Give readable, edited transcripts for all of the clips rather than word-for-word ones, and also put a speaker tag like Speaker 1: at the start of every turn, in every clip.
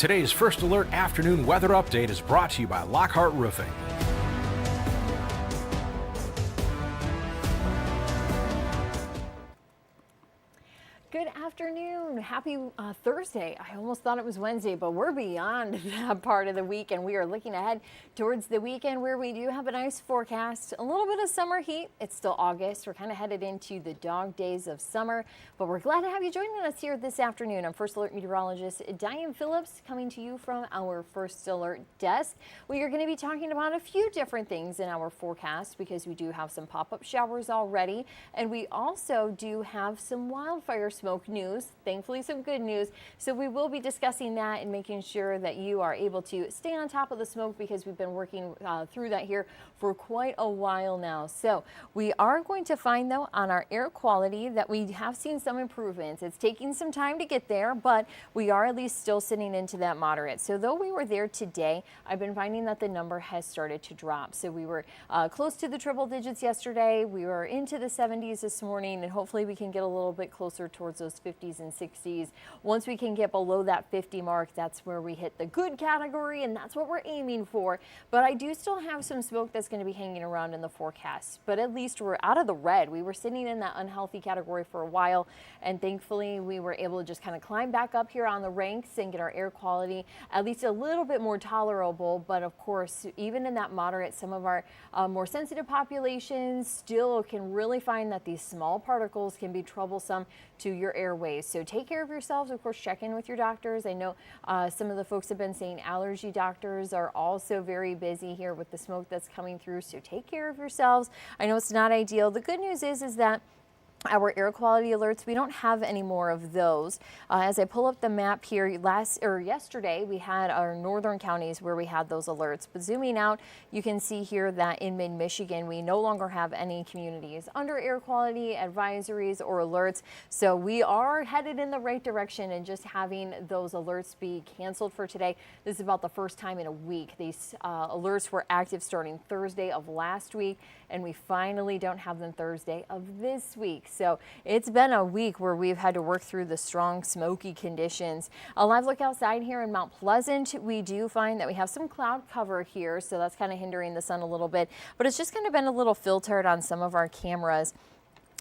Speaker 1: Today's First Alert afternoon weather update is brought to you by Lockhart Roofing.
Speaker 2: Good afternoon. Happy Thursday. I almost thought it was Wednesday, but we're beyond that part of the week, and we are looking ahead towards the weekend where we do have a nice forecast. A little bit of summer heat. It's still August. We're kind of headed into the dog days of summer, but we're glad to have you joining us here this afternoon. I'm First Alert Meteorologist Diane Phillips coming to you from our First Alert desk. We are going to be talking about a few different things in our forecast because we do have some pop-up showers already, and we also do have some wildfire smoke news, thankfully some good news. So we will be discussing that and making sure that you are able to stay on top of the smoke because we've been working through that here for quite a while now. So we are going to find though on our air quality that we have seen some improvements. It's taking some time to get there, but we are at least still sitting into that moderate. So though we were there today, I've been finding that the number has started to drop. So we were close to the triple digits yesterday. We were into the 70s this morning, and hopefully we can get a little bit closer towards those 50s and 60s. Once we can get below that 50 mark, that's where we hit the good category, and that's what we're aiming for. But I do still have some smoke that's going to be hanging around in the forecast, but at least we're out of the red. We were sitting in that unhealthy category for a while, and thankfully we were able to just kind of climb back up here on the ranks and get our air quality at least a little bit more tolerable. But of course, even in that moderate, some of our more sensitive populations still can really find that these small particles can be troublesome to your airways. So take care of yourselves. Of course, check in with your doctors. I know some of the folks have been saying allergy doctors are also very busy here with the smoke that's coming through. So take care of yourselves. I know it's not ideal. The good news is that our air quality alerts, we don't have any more of those. As I pull up the map here, yesterday we had our northern counties where we had those alerts. But zooming out, you can see here that in mid-Michigan, we no longer have any communities under air quality advisories or alerts. So we are headed in the right direction, and just having those alerts be canceled for today. This is about the first time in a week. These alerts were active starting Thursday of last week, and we finally don't have them Thursday of this week. So it's been a week where we've had to work through the strong smoky conditions. A live look outside here in Mount Pleasant, we do find that we have some cloud cover here, so that's kind of hindering the sun a little bit, but it's just kind of been a little filtered on some of our cameras.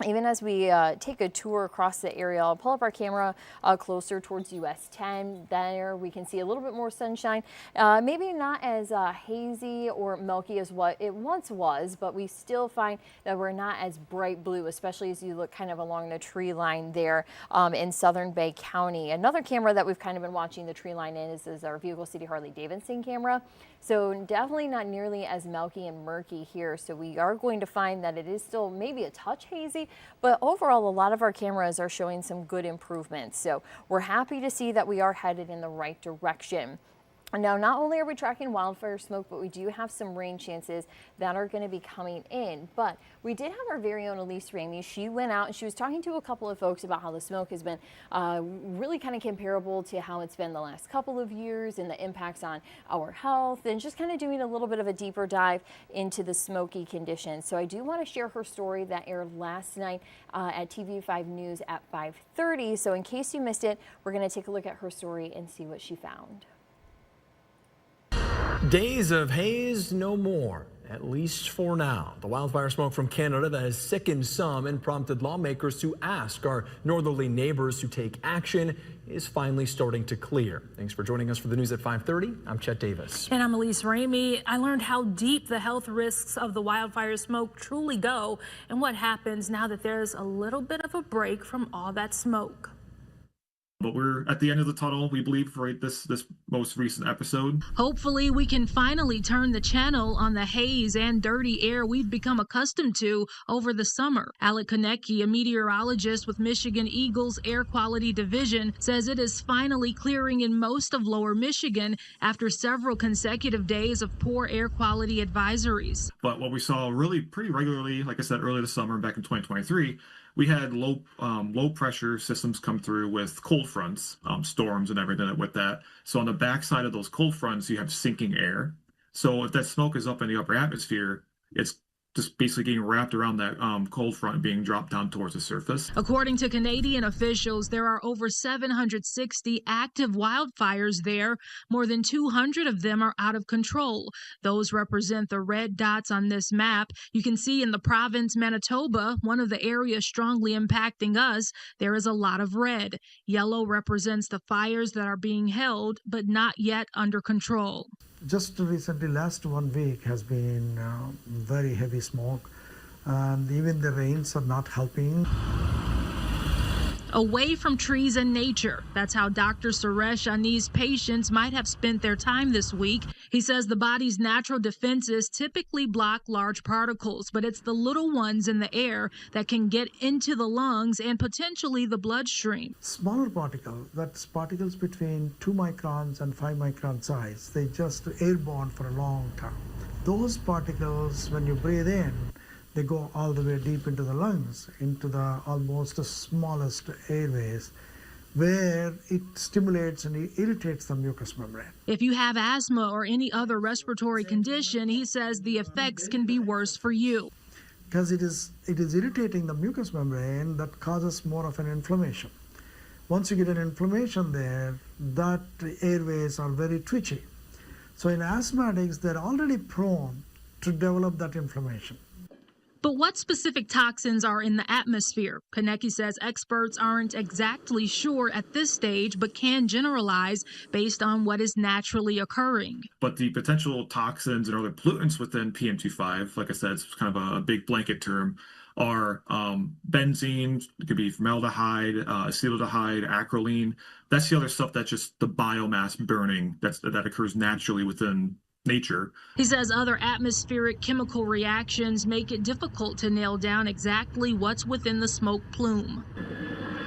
Speaker 2: Even as we take a tour across the area, I'll pull up our camera closer towards US 10. There we can see a little bit more sunshine. Maybe not as hazy or milky as what it once was, but we still find that we're not as bright blue, especially as you look kind of along the tree line there in Southern Bay County. Another camera that we've kind of been watching the tree line in is our Vehicle City Harley-Davidson camera. So definitely not nearly as milky and murky here. So we are going to find that it is still maybe a touch hazy, but overall a lot of our cameras are showing some good improvements. So we're happy to see that we are headed in the right direction. Now, not only are we tracking wildfire smoke, but we do have some rain chances that are going to be coming in. But we did have our very own Elise Ramey. She went out and she was talking to a couple of folks about how the smoke has been really kind of comparable to how it's been the last couple of years and the impacts on our health, and just kind of doing a little bit of a deeper dive into the smoky conditions. So I do want to share her story that aired last night at TV5 News at 5:30. So in case you missed it, we're going to take a look at her story and see what she found.
Speaker 3: Days of haze no more, at least for now. The wildfire smoke from Canada that has sickened some and prompted lawmakers to ask our northerly neighbors to take action is finally starting to clear. Thanks for joining us for the news at 5:30. I'm Chet Davis.
Speaker 4: And I'm Elise Ramey. I learned how deep the health risks of the wildfire smoke truly go and what happens now that there's a little bit of a break from all that smoke.
Speaker 5: But we're at the end of the tunnel, we believe, for this most recent episode.
Speaker 4: Hopefully we can finally turn the channel on the haze and dirty air we've become accustomed to over the summer. Alec Konecki, a meteorologist with Michigan Eagles Air Quality Division, says it is finally clearing in most of lower Michigan after several consecutive days of poor air quality advisories.
Speaker 5: But what we saw really pretty regularly, like I said, early this summer back in 2023, we had low pressure systems come through with cold fronts, storms and everything with that. So on the backside of those cold fronts, you have sinking air. So if that smoke is up in the upper atmosphere, it's just basically getting wrapped around that cold front being dropped down towards the surface.
Speaker 4: According to Canadian officials, there are over 760 active wildfires there. More than 200 of them are out of control. Those represent the red dots on this map. You can see in the province Manitoba, one of the areas strongly impacting us, there is a lot of red. Yellow represents the fires that are being held but not yet under control.
Speaker 6: Just recently, last 1 week has been very heavy smoke, and even the rains are not helping.
Speaker 4: Away from trees and nature. That's how Dr. Suresh Ani's patients might have spent their time this week. He says the body's natural defenses typically block large particles, but it's the little ones in the air that can get into the lungs and potentially the bloodstream.
Speaker 6: Smaller particles, that's particles between 2 microns and 5 micron size, they just airborne for a long time. Those particles, when you breathe in, they go all the way deep into the lungs, into the almost the smallest airways, where it stimulates and it irritates the mucous membrane.
Speaker 4: If you have asthma or any other respiratory condition, he says the effects can be worse for you.
Speaker 6: Because it is irritating the mucous membrane that causes more of an inflammation. Once you get an inflammation there, that airways are very twitchy. So in asthmatics, they're already prone to develop that inflammation.
Speaker 4: But what specific toxins are in the atmosphere? Konecki says experts aren't exactly sure at this stage, but can generalize based on what is naturally occurring.
Speaker 5: But the potential toxins and other pollutants within PM2.5, like I said, it's kind of a big blanket term, are benzene, it could be formaldehyde, acetaldehyde, acrolein. That's the other stuff that's just the biomass burning that occurs naturally within nature.
Speaker 4: He says other atmospheric chemical reactions make it difficult to nail down exactly what's within the smoke plume.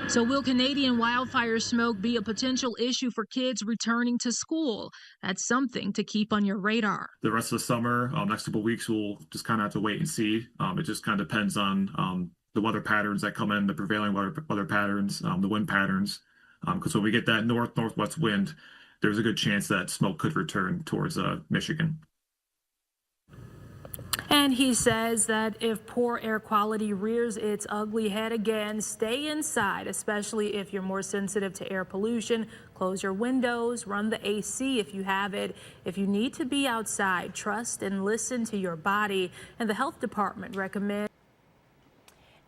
Speaker 4: So will Canadian wildfire smoke be a potential issue for kids returning to school? That's something to keep on your radar.
Speaker 5: The rest of the summer, next couple of weeks, we'll just kind of have to wait and see. It just kind of depends on the weather patterns that come in, the prevailing weather patterns, the wind patterns. Because when we get that northwest wind, there's a good chance that smoke could return towards Michigan.
Speaker 4: And he says that if poor air quality rears its ugly head again, stay inside, especially if you're more sensitive to air pollution. Close your windows, run the AC if you have it. If you need to be outside, trust and listen to your body. And the health department recommends.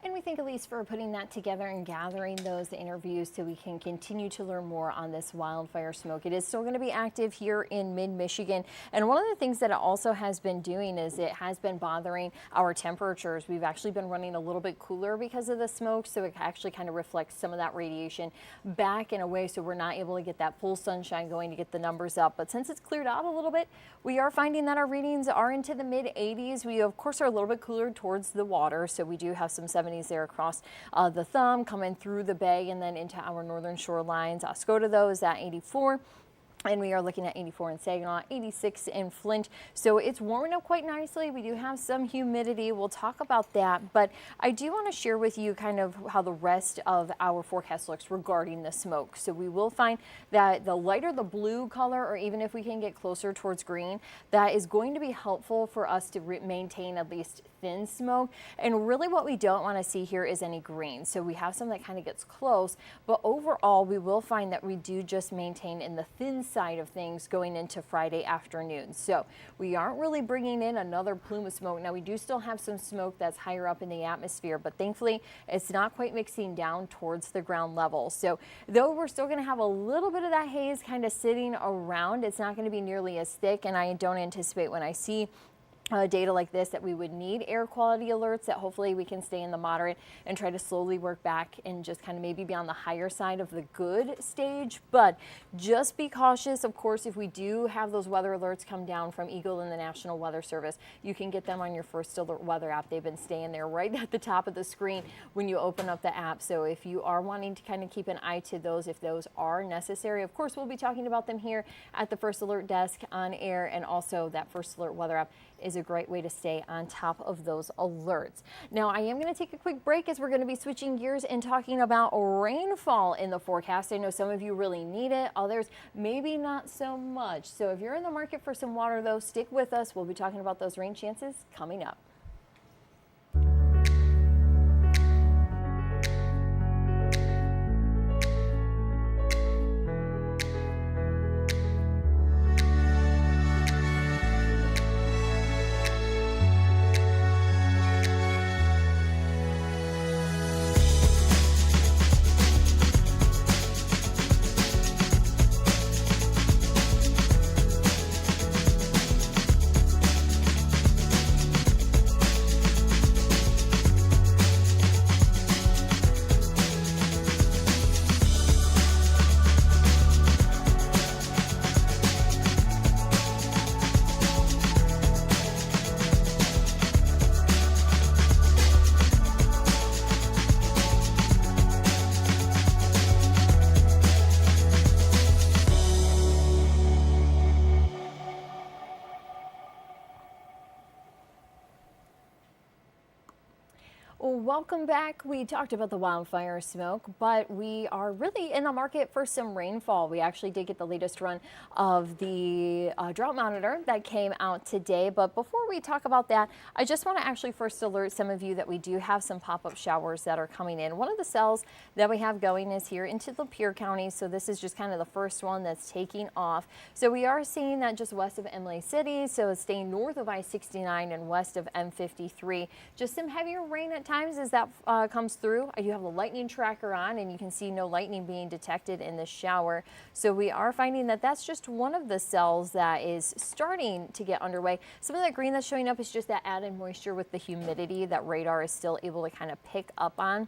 Speaker 2: And we thank Elise for putting that together and gathering those interviews so we can continue to learn more on this wildfire smoke. It is still going to be active here in mid-Michigan. And one of the things that it also has been doing is it has been bothering our temperatures. We've actually been running a little bit cooler because of the smoke, so it actually kind of reflects some of that radiation back in a way, so we're not able to get that full sunshine going to get the numbers up. But since it's cleared out a little bit, we are finding that our readings are into the mid-80s. We, of course, are a little bit cooler towards the water, so we do have some 70s there across the thumb, coming through the bay and then into our northern shorelines. Oscoda, is at 84. And we are looking at 84 in Saginaw, 86 in Flint. So it's warming up quite nicely. We do have some humidity. We'll talk about that. But I do want to share with you kind of how the rest of our forecast looks regarding the smoke. So we will find that the lighter the blue color, or even if we can get closer towards green, that is going to be helpful for us to maintain at least thin smoke. And really what we don't want to see here is any green. So we have some that kind of gets close. But overall, we will find that we do just maintain in the thin side of things going into Friday afternoon. So we aren't really bringing in another plume of smoke. Now we do still have some smoke that's higher up in the atmosphere, but thankfully it's not quite mixing down towards the ground level. So though we're still going to have a little bit of that haze kind of sitting around, it's not going to be nearly as thick, and I don't anticipate when I see data like this that we would need air quality alerts, that hopefully we can stay in the moderate and try to slowly work back and just kind of maybe be on the higher side of the good stage. But just be cautious. Of course, if we do have those weather alerts come down from Eagle and the National Weather Service, you can get them on your First Alert weather app. They've been staying there right at the top of the screen when you open up the app. So if you are wanting to kind of keep an eye to those, if those are necessary, of course, we'll be talking about them here at the First Alert desk on air, and also that First Alert weather app is a great way to stay on top of those alerts. Now, I am going to take a quick break as we're going to be switching gears and talking about rainfall in the forecast. I know some of you really need it, others maybe not so much. So if you're in the market for some water, though, stick with us. We'll be talking about those rain chances coming up. Well, welcome back. We talked about the wildfire smoke, but we are really in the market for some rainfall. We actually did get the latest run of the Drought Monitor that came out today. But before we talk about that, I just want to actually first alert some of you that we do have some pop-up showers that are coming in. One of the cells that we have going is here into Lapeer County. So this is just kind of the first one that's taking off. So we are seeing that just west of Imlay City. So it's staying north of I-69 and west of M53. Just some heavier rain at times as that comes through. I do have the lightning tracker on, and you can see no lightning being detected in the shower. So we are finding that that's just one of the cells that is starting to get underway. Some of that green that's showing up is just that added moisture with the humidity that radar is still able to kind of pick up on.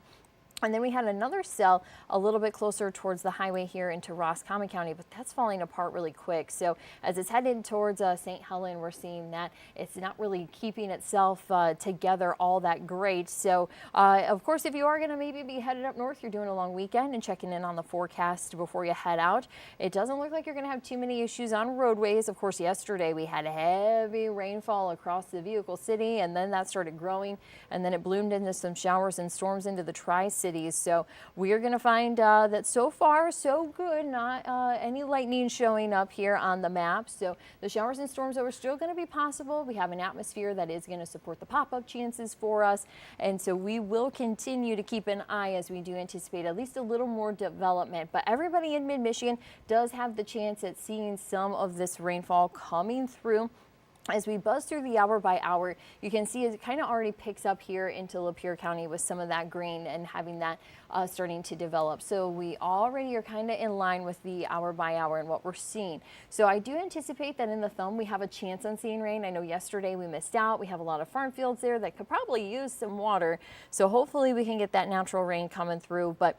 Speaker 2: And then we had another cell a little bit closer towards the highway here into Roscommon County, but that's falling apart really quick. So as it's headed towards St. Helen, we're seeing that it's not really keeping itself together all that great. So of course, if you are going to maybe be headed up north, you're doing a long weekend and checking in on the forecast before you head out. It doesn't look like you're going to have too many issues on roadways. Of course, yesterday we had heavy rainfall across the Vehicle City, and then that started growing, and then it bloomed into some showers and storms into the Tri-Cities. So we are going to find that so far so good, not any lightning showing up here on the map. So the showers and storms are still going to be possible. We have an atmosphere that is going to support the pop-up chances for us, and so we will continue to keep an eye as we do anticipate at least a little more development. But everybody in mid-Michigan does have the chance at seeing some of this rainfall coming through. As we buzz through the hour by hour, you can see it kind of already picks up here into Lapeer County with some of that green and having that starting to develop. So we already are kind of in line with the hour by hour and what we're seeing. So I do anticipate that in the thumb we have a chance on seeing rain. I know yesterday we missed out. We have a lot of farm fields there that could probably use some water. So hopefully we can get that natural rain coming through. But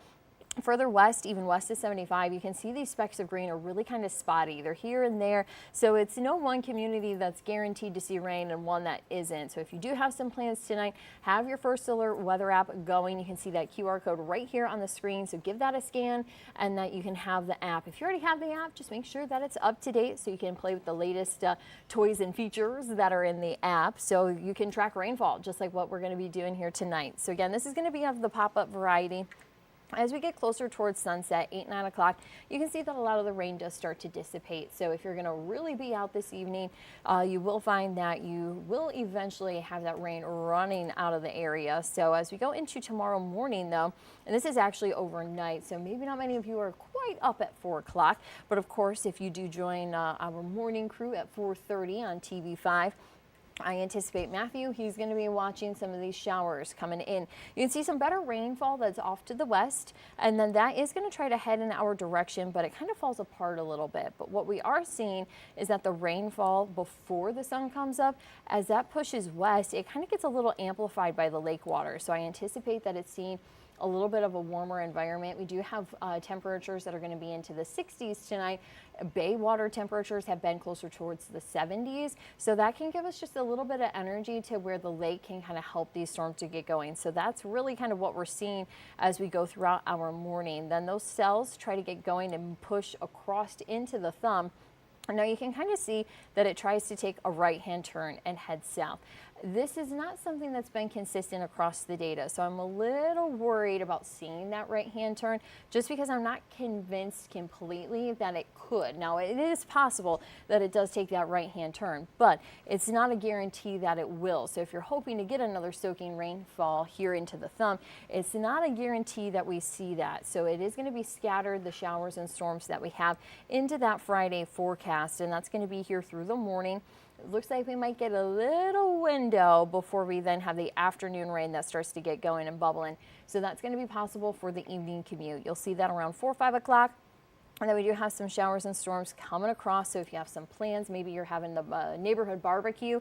Speaker 2: further west, even west of 75, you can see these specks of green are really kind of spotty. They're here and there. So it's no one community that's guaranteed to see rain and one that isn't. So if you do have some plans tonight, have your First Alert weather app going. You can see that QR code right here on the screen. So give that a scan and that you can have the app. If you already have the app, just make sure that it's up to date so you can play with the latest toys and features that are in the app. So you can track rainfall just like what we're going to be doing here tonight. So again, this is going to be of the pop-up variety. As we get closer towards sunset, 8, 9 o'clock, you can see that a lot of the rain does start to dissipate. So if you're going to really be out this evening, you will find that you will eventually have that rain running out of the area. So as we go into tomorrow morning, though, and this is actually overnight, so maybe not many of you are quite up at 4 o'clock. But of course, if you do join our morning crew at 4:30 on TV5, I anticipate Matthew, he's going to be watching some of these showers coming in. You can see some better rainfall that's off to the west, and then that is going to try to head in our direction, but it kind of falls apart a little bit. But what we are seeing is that the rainfall before the sun comes up, as that pushes west, it kind of gets a little amplified by the lake water. So I anticipate that it's seeing a little bit of a warmer environment. We do have temperatures that are going to be into the 60s tonight. Bay water temperatures have been closer towards the 70s. So that can give us just a little bit of energy to where the lake can kind of help these storms to get going. So that's really kind of what we're seeing as we go throughout our morning. Then those cells try to get going and push across into the thumb. Now you can kind of see that it tries to take a right-hand turn and head south. This is not something that's been consistent across the data, so I'm a little worried about seeing that right-hand turn just because I'm not convinced completely that it could. Now, it is possible that it does take that right-hand turn, but it's not a guarantee that it will. So if you're hoping to get another soaking rainfall here into the thumb, it's not a guarantee that we see that. So it is going to be scattered, the showers and storms that we have into that Friday forecast, and that's going to be here through the morning. It looks like we might get a little window before we then have the afternoon rain that starts to get going and bubbling. So that's going to be possible for the evening commute. You'll see that around 4 or 5 o'clock. And then we do have some showers and storms coming across. So if you have some plans, maybe you're having the neighborhood barbecue,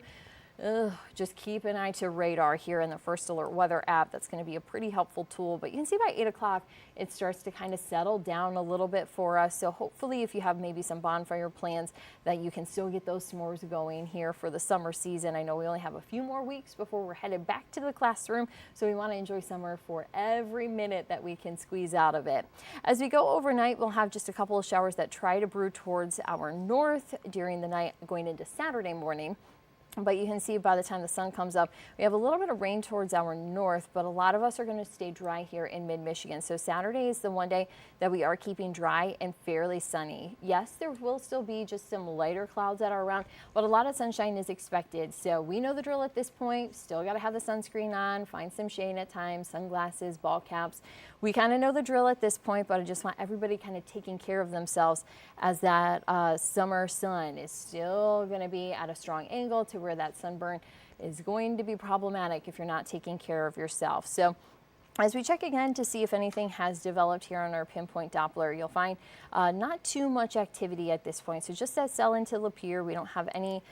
Speaker 2: just keep an eye to radar here in the First Alert weather app. That's going to be a pretty helpful tool. But you can see by 8 o'clock, it starts to kind of settle down a little bit for us. So hopefully if you have maybe some bonfire plans that you can still get those s'mores going here for the summer season. I know we only have a few more weeks before we're headed back to the classroom. So we want to enjoy summer for every minute that we can squeeze out of it. As we go overnight, we'll have just a couple of showers that try to brew towards our north during the night going into Saturday morning. But you can see by the time the sun comes up, we have a little bit of rain towards our north, but a lot of us are going to stay dry here in mid-Michigan. So Saturday is the one day that we are keeping dry and fairly sunny. Yes, there will still be just some lighter clouds that are around, but a lot of sunshine is expected. So we know the drill at this point. Still got to have the sunscreen on, find some shade at times, sunglasses, ball caps. We kind of know the drill at this point, but I just want everybody kind of taking care of themselves as that summer sun is still going to be at a strong angle to where that sunburn is going to be problematic if you're not taking care of yourself. So as we check again to see if anything has developed here on our pinpoint Doppler, you'll find not too much activity at this point. So just that cell into Lapeer, we don't have any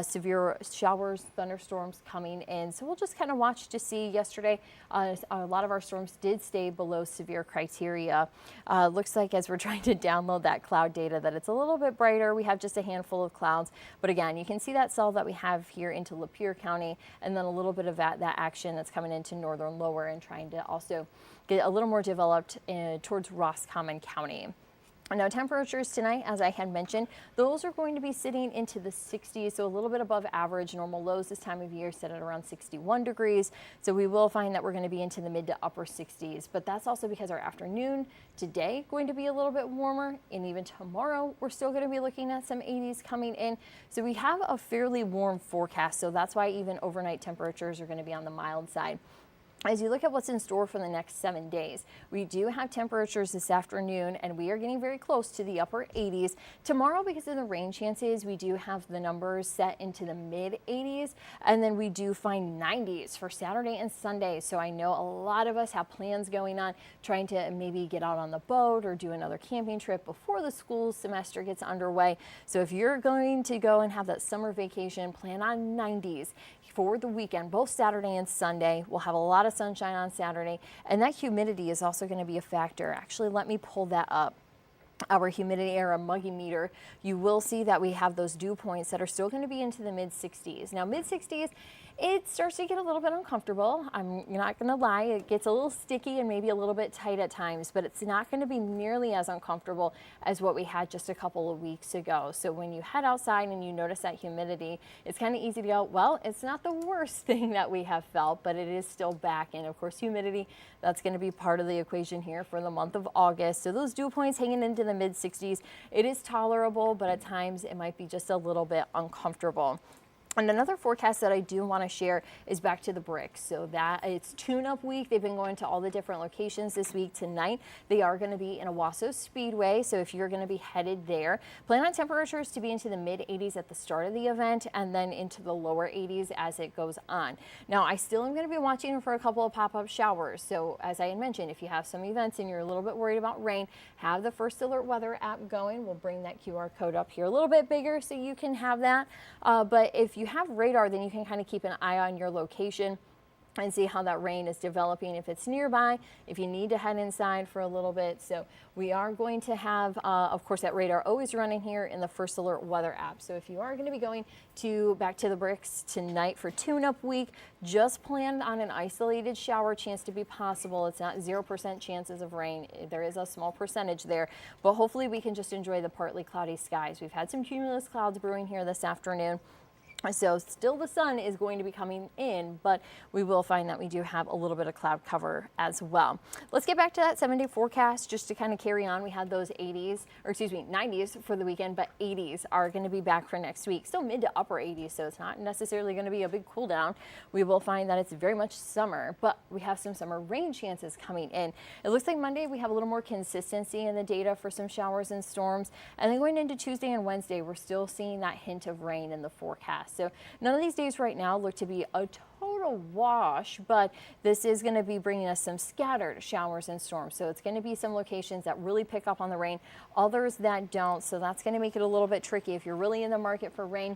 Speaker 2: severe showers, thunderstorms coming in. So we'll just kind of watch to see. Yesterday, a lot of our storms did stay below severe criteria. Looks like as we're trying to download that cloud data that it's a little bit brighter. We have just a handful of clouds. But again, you can see that cell that we have here into Lapeer County, and then a little bit of that action that's coming into northern lower and trying to also get a little more developed towards Roscommon County. Now temperatures tonight, as I had mentioned, those are going to be sitting into the 60s, so a little bit above average. Normal lows this time of year sit at around 61 degrees. So we will find that we're going to be into the mid to upper 60s, but that's also because our afternoon today going to be a little bit warmer, and even tomorrow we're still going to be looking at some 80s coming in. So we have a fairly warm forecast, so that's why even overnight temperatures are going to be on the mild side. As you look at what's in store for the next 7 days, we do have temperatures this afternoon, and we are getting very close to the upper 80s. Tomorrow, because of the rain chances, we do have the numbers set into the mid 80s, and then we do find 90s for Saturday and Sunday. So I know a lot of us have plans going on, trying to maybe get out on the boat or do another camping trip before the school semester gets underway. So if you're going to go and have that summer vacation, plan on 90s. For the weekend, both Saturday and Sunday. We'll have a lot of sunshine on Saturday, and that humidity is also going to be a factor. Actually, let me pull that up. Our humidity or a muggy meter, you will see that we have those dew points that are still going to be into the mid 60s. Now, mid 60s, it starts to get a little bit uncomfortable. I'm not going to lie, it gets a little sticky and maybe a little bit tight at times, but it's not going to be nearly as uncomfortable as what we had just a couple of weeks ago. So when you head outside and you notice that humidity, it's kind of easy to go, well, it's not the worst thing that we have felt, but it is still back. And of course, humidity, that's going to be part of the equation here for the month of August. So those dew points hanging into the mid 60s, it is tolerable, but at times it might be just a little bit uncomfortable. And another forecast that I do want to share is back to the bricks. So that it's Tuneup week. They've been going to all the different locations this week. Tonight, they are going to be in Owasso Speedway. So if you're going to be headed there, plan on temperatures to be into the mid 80s at the start of the event and then into the lower 80s as it goes on. Now, I still am going to be watching for a couple of pop-up showers. So as I had mentioned, if you have some events and you're a little bit worried about rain, have the First Alert Weather app going. We'll bring that QR code up here a little bit bigger so you can have that. But if you have radar, then you can kind of keep an eye on your location and see how that rain is developing, if it's nearby, if you need to head inside for a little bit. So we are going to have, of course, that radar always running here in the First Alert Weather app. So if you are going to be going back to the bricks tonight for Tuneup week, just plan on an isolated shower chance to be possible. It's not 0% chances of rain. There is a small percentage there, but hopefully we can just enjoy the partly cloudy skies. We've had some cumulus clouds brewing here this afternoon. So still the sun is going to be coming in, but we will find that we do have a little bit of cloud cover as well. Let's get back to that 7-day forecast just to kind of carry on. We had those 90s for the weekend, but 80s are going to be back for next week. Still mid to upper 80s, so it's not necessarily going to be a big cool down. We will find that it's very much summer, but we have some summer rain chances coming in. It looks like Monday we have a little more consistency in the data for some showers and storms. And then going into Tuesday and Wednesday, we're still seeing that hint of rain in the forecast. So none of these days right now look to be a total wash, but this is going to be bringing us some scattered showers and storms. So it's going to be some locations that really pick up on the rain, others that don't. So that's going to make it a little bit tricky. If you're really in the market for rain,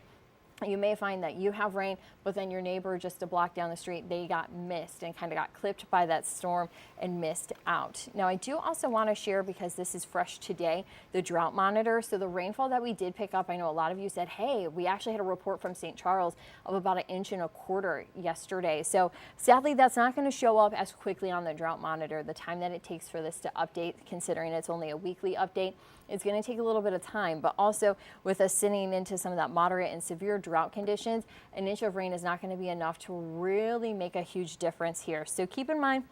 Speaker 2: you may find that you have rain, but then your neighbor just a block down the street, they got missed and kind of got clipped by that storm and missed out. Now, I do also want to share, because this is fresh today, the Drought Monitor. So the rainfall that we did pick up, I know a lot of you said, hey, we actually had a report from St. Charles of about 1.25 inches yesterday. So sadly, that's not going to show up as quickly on the Drought Monitor. The time that it takes for this to update, considering it's only a weekly update, It's going to take a little bit of time, but also with us sitting into some of that moderate and severe drought conditions, an inch of rain is not going to be enough to really make a huge difference here. So keep in mind,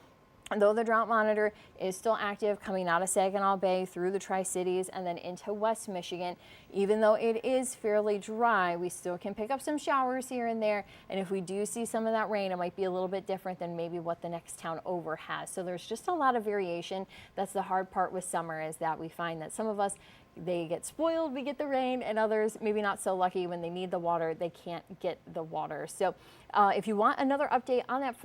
Speaker 2: though the Drought Monitor is still active coming out of Saginaw Bay through the Tri-Cities and then into West Michigan, even though it is fairly dry, we still can pick up some showers here and there. And if we do see some of that rain, it might be a little bit different than maybe what the next town over has. So there's just a lot of variation. That's the hard part with summer, is that we find that some of us, they get spoiled, we get the rain, and others maybe not so lucky. When they need the water, they can't get the water. So if you want another update on that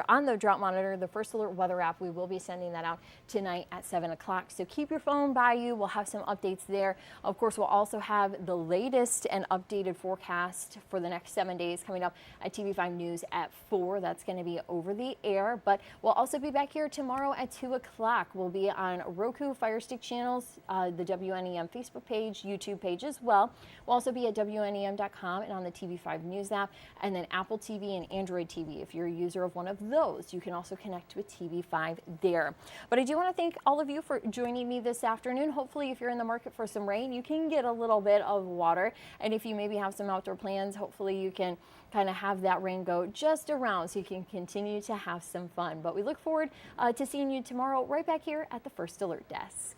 Speaker 2: on the Drought Monitor, the First Alert weather app, we will be sending that out tonight at 7 o'clock. So keep your phone by you. We'll have some updates there. Of course, we'll also have the latest and updated forecast for the next 7 days coming up at TV5 News at 4. That's going to be over the air, but we'll also be back here tomorrow at 2 o'clock. We'll be on Roku Fire Stick channels, the WNEM Facebook page, YouTube page as well. We'll also be at WNEM.com and on the TV5 News app, and then Apple TV and Android TV. If you're a user of one of those, you can also connect with TV5 there. But I do want to thank all of you for joining me this afternoon. Hopefully, if you're in the market for some rain, you can get a little bit of water. And if you maybe have some outdoor plans, hopefully you can kind of have that rain go just around so you can continue to have some fun. But we look forward to seeing you tomorrow right back here at the First Alert Desk.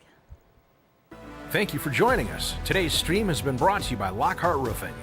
Speaker 1: Thank you for joining us. Today's stream has been brought to you by Lockhart Roofing.